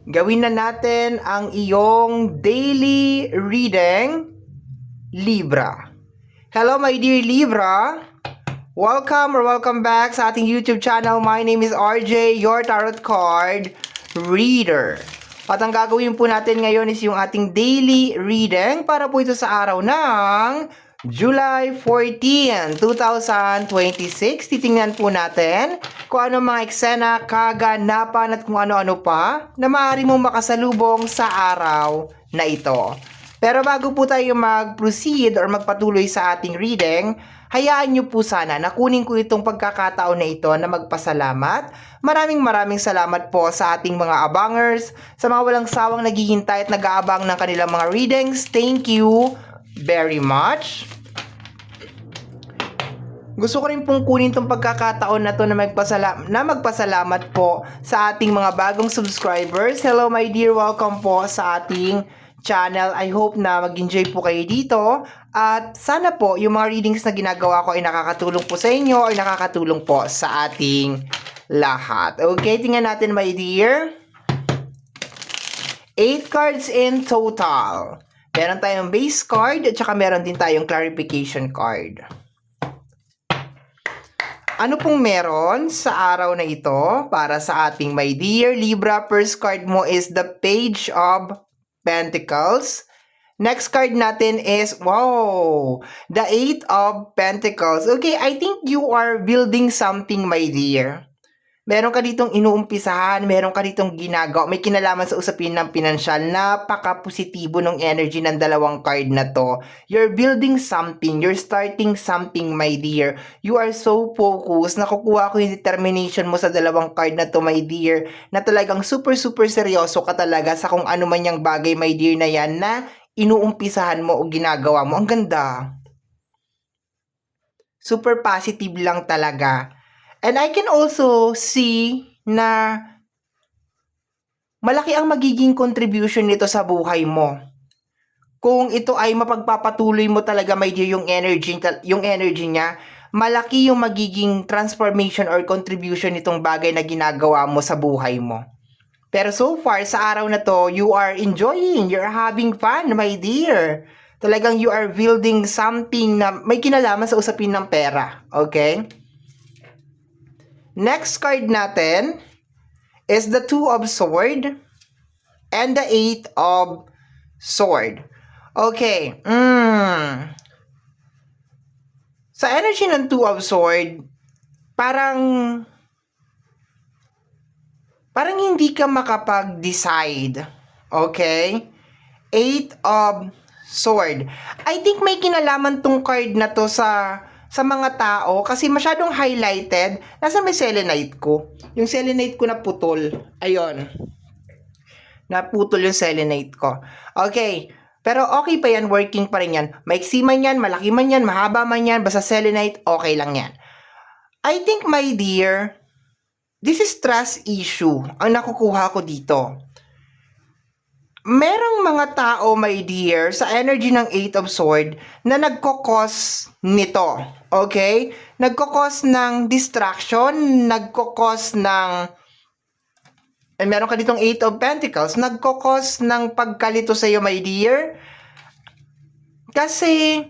Gawin na natin ang iyong daily reading, Libra. Hello my dear Libra! Welcome back sa ating YouTube channel. My name is RJ, your tarot card reader. At ang gagawin po natin ngayon is yung ating daily reading para po ito sa araw ng July 14, 2026. Titingnan po natin kung ano mga eksena, kaganapan at kung ano-ano pa na maaari mong makasalubong sa araw na ito. Pero bago po tayo mag-proceed or magpatuloy sa ating reading, hayaan nyo po sana na kunin ko itong pagkakataon na ito na magpasalamat. Maraming salamat po sa ating mga abangers, sa mga walang sawang naghihintay at nag-aabang ng kanilang mga readings. Thank you very much. Gusto ko rin pong kunin itong pagkakataon na to na magpasalamat po sa ating mga bagong subscribers. Hello my dear, welcome po sa ating channel. I hope na mag-enjoy po kayo dito. At sana po yung mga readings na ginagawa ko ay nakakatulong po sa inyo or nakakatulong po sa ating lahat. Okay, tingnan natin my dear. 8 cards in total. Meron tayong base card at saka meron din tayong clarification card. Ano pong meron sa araw na ito para sa ating my dear Libra? First card mo is the Page of Pentacles. Next card natin is, wow, the Eight of Pentacles. Okay, I think you are building something, my dear. Meron ka ditong inuumpisahan, meron ka ditong ginagawa, may kinalaman sa usapin ng pinansyal. Napaka-positibo ng energy ng dalawang card na to. You're building something, you're starting something, my dear. You are so focused. Nakukuha ko yung determination mo sa dalawang card na to, my dear, na talagang super seryoso ka talaga sa kung ano man yung bagay, my dear, na yan na inuumpisahan mo o ginagawa mo. Ang ganda. Super positive lang talaga. And I can also see na malaki ang magiging contribution nito sa buhay mo. Kung ito ay mapagpapatuloy mo talaga, my dear, yung energy niya, malaki yung magiging transformation or contribution nitong bagay na ginagawa mo sa buhay mo. Pero so far, sa araw na to, you are enjoying, you're having fun, my dear. Talagang you are building something na may kinalaman sa usapin ng pera. Okay? Next card natin is the Two of Swords and the Eight of Swords. Okay. Sa energy ng Two of Swords, parang hindi ka makapag-decide. Okay? Eight of Swords. I think may kinalaman tong card na to sa mga tao kasi masyadong highlighted. Nasa may selenite ko. Yung selenite ko na putol. Ayun. Naputol yung selenite ko. Okay. Pero okay pa yan. Working pa rin yan. Maiksi man yan, malaki man yan, mahaba man yan. Basta selenite, okay lang yan. I think, my dear, this is trust issue ang nakukuha ko dito. Merong mga tao, my dear, sa energy ng Eight of Swords na nagkokos nito. Okay? Nagkokos ng distraction, nagkokos ng meron ka ditong Eight of Pentacles, nagkokos ng pagkalito sa iyo, my dear. Kasi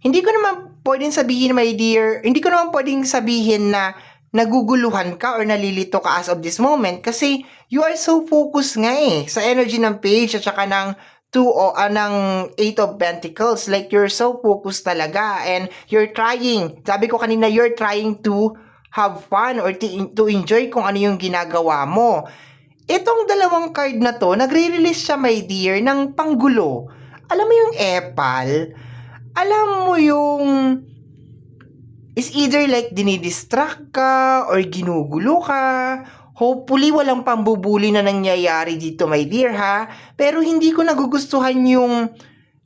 hindi ko naman pwedeng sabihin, my dear, hindi ko naman pwedeng sabihin na naguguluhan ka or nalilito ka as of this moment kasi you are so focused nga sa energy ng Page at saka ng ng Eight of Pentacles. Like you're so focused talaga and you're trying. Sabi ko kanina, you're trying to have fun or to enjoy kung ano yung ginagawa mo. Itong dalawang card na to, nagre-release siya, my dear, ng panggulo. Alam mo yung epal? Alam mo yung is either like dinidistract ka or ginugulo ka. Hopefully, walang pambubuli na nangyayari dito, my dear, ha? Pero hindi ko nagugustuhan yung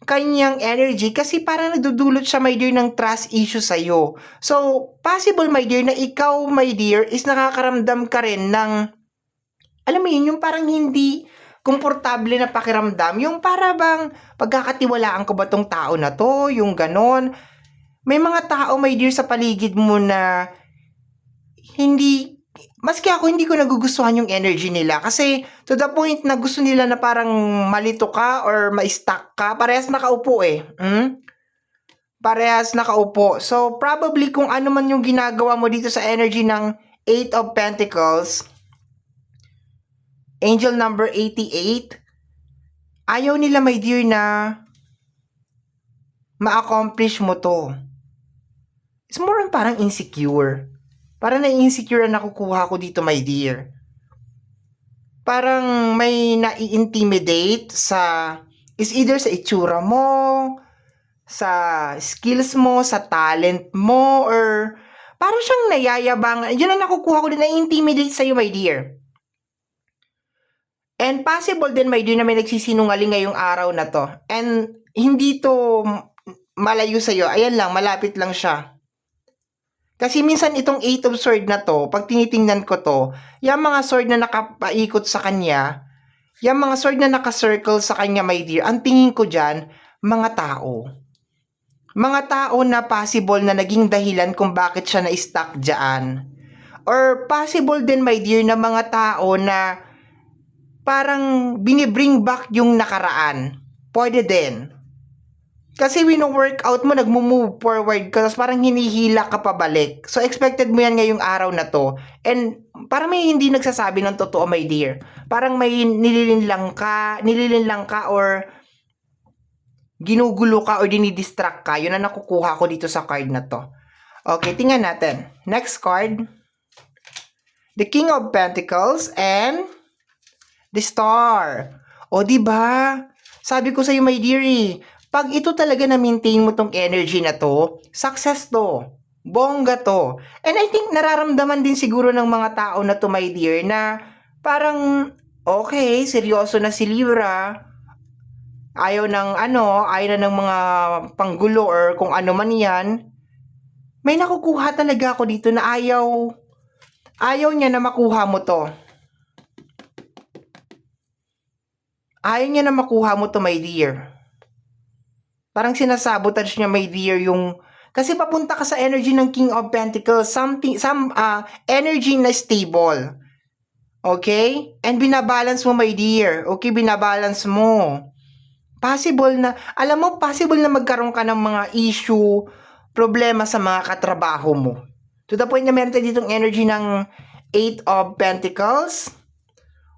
kanyang energy kasi parang nagdudulot siya, my dear, ng trust issue sa'yo. So, possible, my dear, na ikaw, my dear, is nakakaramdam ka rin ng, alam mo yun, yung parang hindi komportable na pakiramdam. Yung para bang, pagkakatiwalaan ko ba tong tao na to? Yung ganon. May mga tao, my dear, sa paligid mo na hindi maski ako hindi ko nagugustuhan yung energy nila kasi to the point na gusto nila na parang malito ka or ma-stuck ka, parehas nakaupo eh. Parehas nakaupo. So, probably kung ano man yung ginagawa mo dito sa energy ng Eight of Pentacles, angel number 88, ayaw nila, my dear, na ma-accomplish mo to. It's more on parang insecure. Parang na-insecure na nakukuha ko dito, my dear. Parang may nai-intimidate is either sa itsura mo, sa skills mo, sa talent mo, or parang siyang nayayabang. Yun ang nakukuha ko din, na-intimidate sa'yo, my dear. And possible din, my dear, na may nagsisinungaling ngayong araw na to. And hindi to malayo sa'yo. Ayan lang, malapit lang siya. Kasi minsan itong 8 of sword na to, pag tinitingnan ko to, yung mga sword na nakapaikot sa kanya, yung mga sword na nakacircle sa kanya, my dear, ang tingin ko dyan, mga tao. Mga tao na possible na naging dahilan kung bakit siya na-stuck dyan. Or possible din, my dear, na mga tao na parang binibring back yung nakaraan. Pwede din. Kasi wino-workout mo, nagmo-move forward ka, tapos parang hinihila ka pabalik. So, expected mo yan ngayong araw na to. And parang may hindi nagsasabi ng totoo, my dear. Parang may nililinlang ka or ginugulo ka or dinidistract ka. Yun ang nakukuha ko dito sa card na to. Okay, tingnan natin. Next card. The King of Pentacles and the Star. O, diba? Sabi ko sa'yo, my dearie, pag ito talaga na-maintain mo tong energy na to, success to. Bongga to. And I think nararamdaman din siguro ng mga tao na to, my dear, na parang, okay, seryoso na si Libra. Ayaw na ng mga panggulo or kung ano man yan. May nakukuha talaga ako dito na ayaw niya na makuha mo to. Ayaw niya na makuha mo to, my dear. Parang sinasabotage niya, my dear, kasi papunta ka sa energy ng King of Pentacles, some energy na stable. Okay? And binabalance mo, my dear. Okay, binabalance mo. Possible na magkaroon ka ng mga issue, problema sa mga katrabaho mo. To the point na meron tayo ditong energy ng 8 of Pentacles.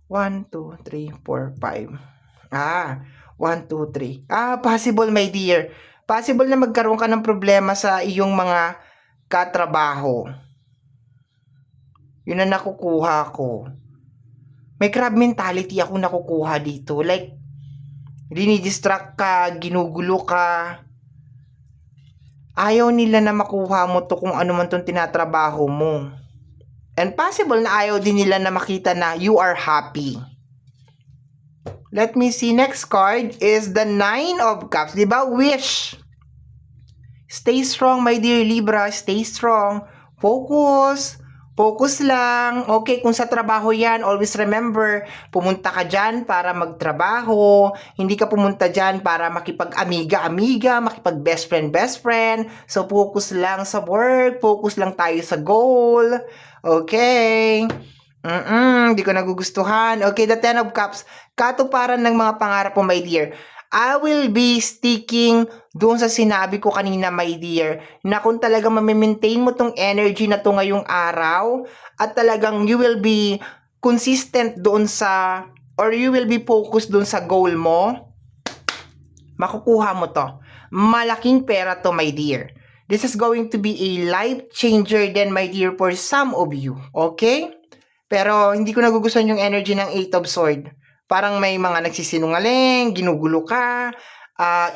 1, 2, 3, 4, 5. 1, 2, 3. Possible, my dear. Possible na magkaroon ka ng problema sa iyong mga katrabaho. Yun ang nakukuha ko. May crab mentality ako nakukuha dito. Like, dinidistract ka, ginugulo ka. Ayaw nila na makuha mo to kung ano man tong tinatrabaho mo. And possible na ayaw din nila na makita na you are happy. Let me see. Next card is the 9 of Cups. Diba? Wish. Stay strong, my dear Libra. Stay strong. Focus. Focus lang. Okay, kung sa trabaho yan, always remember, pumunta ka dyan para magtrabaho. Hindi ka pumunta dyan para makipag-amiga-amiga, makipag-best friend. So, focus lang sa work. Focus lang tayo sa goal. Okay. Di ko nagugustuhan. Okay, the 10 of Cups. Katuparan ng mga pangarap mo, my dear. I will be sticking doon sa sinabi ko kanina, my dear, na kung talaga ma-maintain mo tong energy na to ngayong araw at talagang you will be consistent doon or you will be focused doon sa goal mo, makukuha mo to. Malaking pera to, my dear. This is going to be a life changer then, my dear, for some of you. Okay? Pero hindi ko nagugustuhan yung energy ng 8 of Swords. Parang may mga nagsisinungaling, ginugulo ka,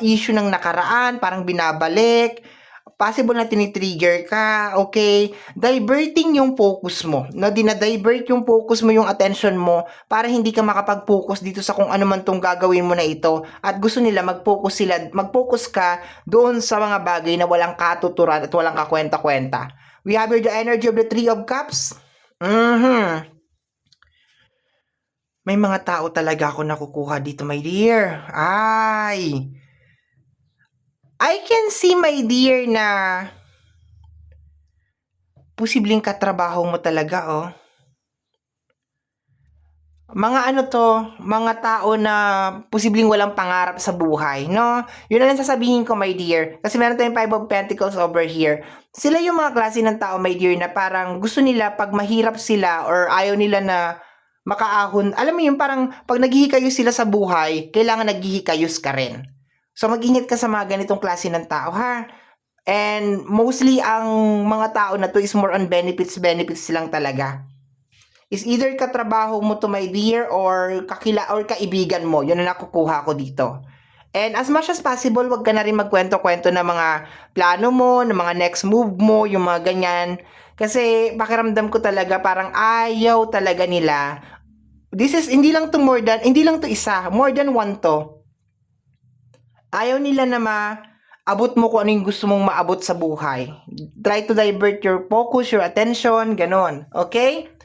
issue ng nakaraan, parang binabalik, possible na tinitrigger ka, okay? Diverting yung focus mo, no? Dinadivert yung focus mo, yung attention mo, para hindi ka makapag-focus dito sa kung ano man tong gagawin mo na ito. At gusto nila mag-focus ka doon sa mga bagay na walang katuturan at walang kakwenta-kwenta. We have here the energy of the 3 of Cups. May mga tao talaga ako nakukuha dito, my dear. I can see, my dear, na posibleng katrabaho mo talaga, oh. mga ano to, mga tao na posibleng walang pangarap sa buhay, no? Yun na lang sasabihin ko, my dear. Kasi meron tayong Five of Pentacles over here. Sila yung mga klase ng tao, my dear, na parang gusto nila pag mahirap sila or ayaw nila na makaahon. Alam mo yun, parang pag naghihikayos sila sa buhay, kailangan naghihikayos ka rin. So mag-ingat ka sa mga ganitong klase ng tao, ha? And mostly ang mga tao na to is more on benefits lang talaga. Is either katrabaho mo to, my dear, or kaibigan mo. Yun ang nakukuha ko dito. And as much as possible, wag ka na rin magkwento-kwento ng mga plano mo, ng mga next move mo, yung mga ganyan. Kasi pakiramdam ko talaga parang ayaw talaga nila. This is, hindi lang to isa, more than one to. Ayaw nila na abot mo kung ano yung gusto mong maabot sa buhay. Try to divert your focus, your attention, ganon. Okay?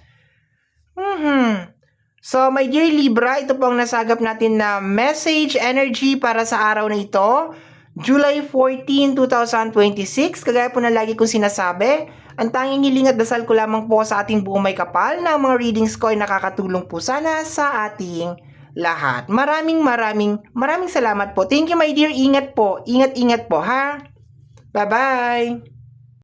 So, my dear Libra, ito po ang nasagap natin na message energy para sa araw na ito. July 14, 2026. Kagaya po na lagi kong sinasabi, ang tanging hiling at dasal ko lamang po sa ating buong may kapal na ang mga readings ko ay nakakatulong po sana sa ating lahat. Maraming salamat po. Thank you, my dear. Ingat po. Ingat po, ha? Bye-bye.